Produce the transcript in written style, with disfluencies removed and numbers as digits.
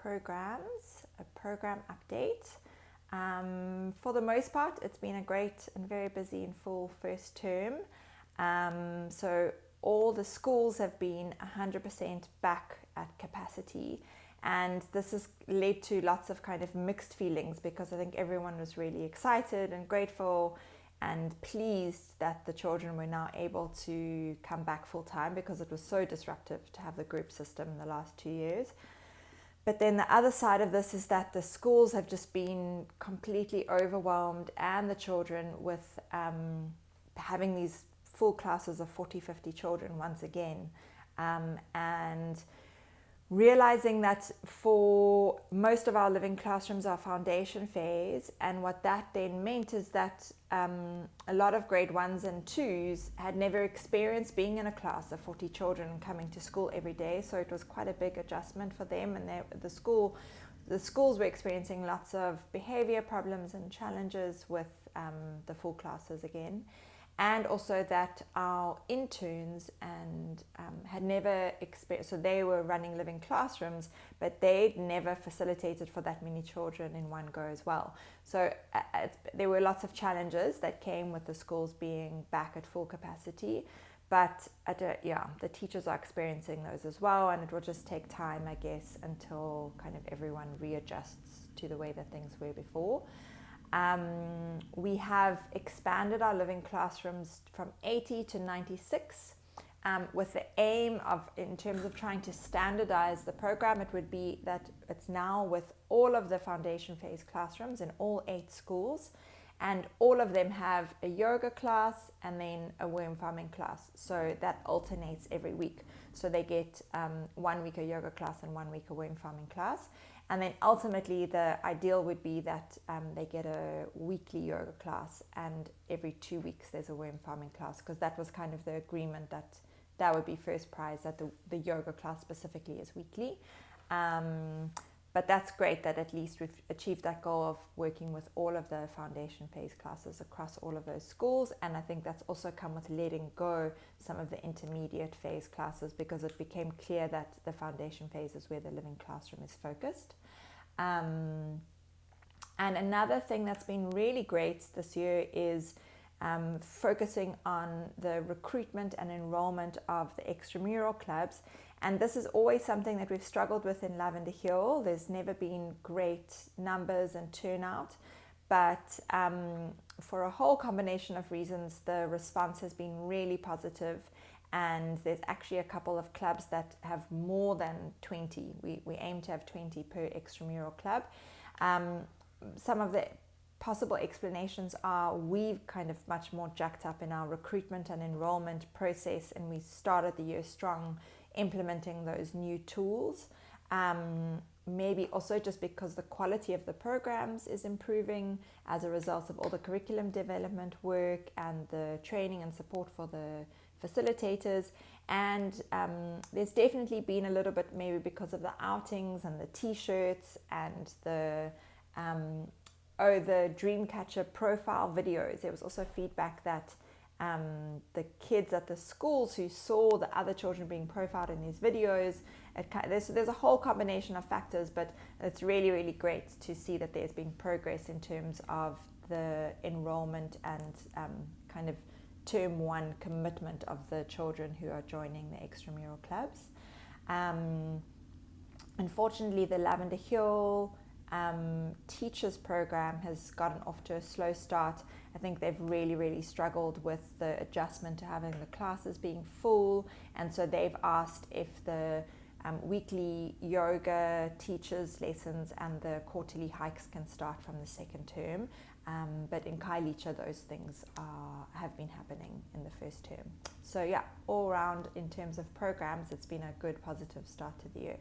programs, a program update. For the most part, it's been a great and very busy and full first term. So all the schools have been 100% back at capacity. And this has led to lots of kind of mixed feelings, because I think everyone was really excited and grateful and pleased that the children were now able to come back full time, because it was so disruptive to have the group system in the last 2 years. But then the other side of this is that the schools have just been completely overwhelmed, and the children with having these full classes of 40, 50 children once again. And realizing that for most of our living classrooms are foundation phase, and what that then meant is that a lot of grade 1s and 2s had never experienced being in a class of 40 children and coming to school every day, so it was quite a big adjustment for them. And the schools were experiencing lots of behavior problems and challenges with the full classes again. And also that our interns had never experienced, so they were running living classrooms, but they'd never facilitated for that many children in one go as well. So there were lots of challenges that came with the schools being back at full capacity, but the teachers are experiencing those as well, and it will just take time, I guess, until kind of everyone readjusts to the way that things were before. We have expanded our living classrooms from 80 to 96 with the aim of, in terms of trying to standardize the program, it would be that it's now with all of the foundation phase classrooms in all 8 schools, and all of them have a yoga class and then a worm farming class. So that alternates every week. So they get 1 week a yoga class and 1 week a worm farming class. And then ultimately the ideal would be that they get a weekly yoga class, and every 2 weeks there's a worm farming class, because that was kind of the agreement that would be first prize, that the yoga class specifically is weekly. But that's great that at least we've achieved that goal of working with all of the foundation phase classes across all of those schools. And I think that's also come with letting go some of the intermediate phase classes, because it became clear that the foundation phase is where the living classroom is focused. And another thing that's been really great this year is focusing on the recruitment and enrollment of the extramural clubs. And this is always something that we've struggled with in Lavender Hill. There's never been great numbers and turnout, but for a whole combination of reasons, the response has been really positive. And there's actually a couple of clubs that have more than 20. We aim to have 20 per extramural club. Some of the possible explanations are we've kind of much more jacked up in our recruitment and enrollment process, and we started the year strong implementing those new tools. Maybe also just because the quality of the programs is improving as a result of all the curriculum development work and the training and support for the facilitators. And there's definitely been a little bit, maybe because of the outings and the t-shirts and the Dreamcatcher profile videos. There was also feedback that the kids at the schools who saw the other children being profiled in these videos, there's a whole combination of factors, but it's really, really great to see that there's been progress in terms of the enrollment and kind of term 1 commitment of the children who are joining the extramural clubs. Unfortunately, the Lavender Hill teachers program has gotten off to a slow start. I think they've really, really struggled with the adjustment to having the classes being full, and so they've asked if the weekly yoga teachers lessons and the quarterly hikes can start from the second term. But in Khayelitsha, those things have been happening in the first term. So yeah, all around in terms of programs, it's been a good positive start to the year.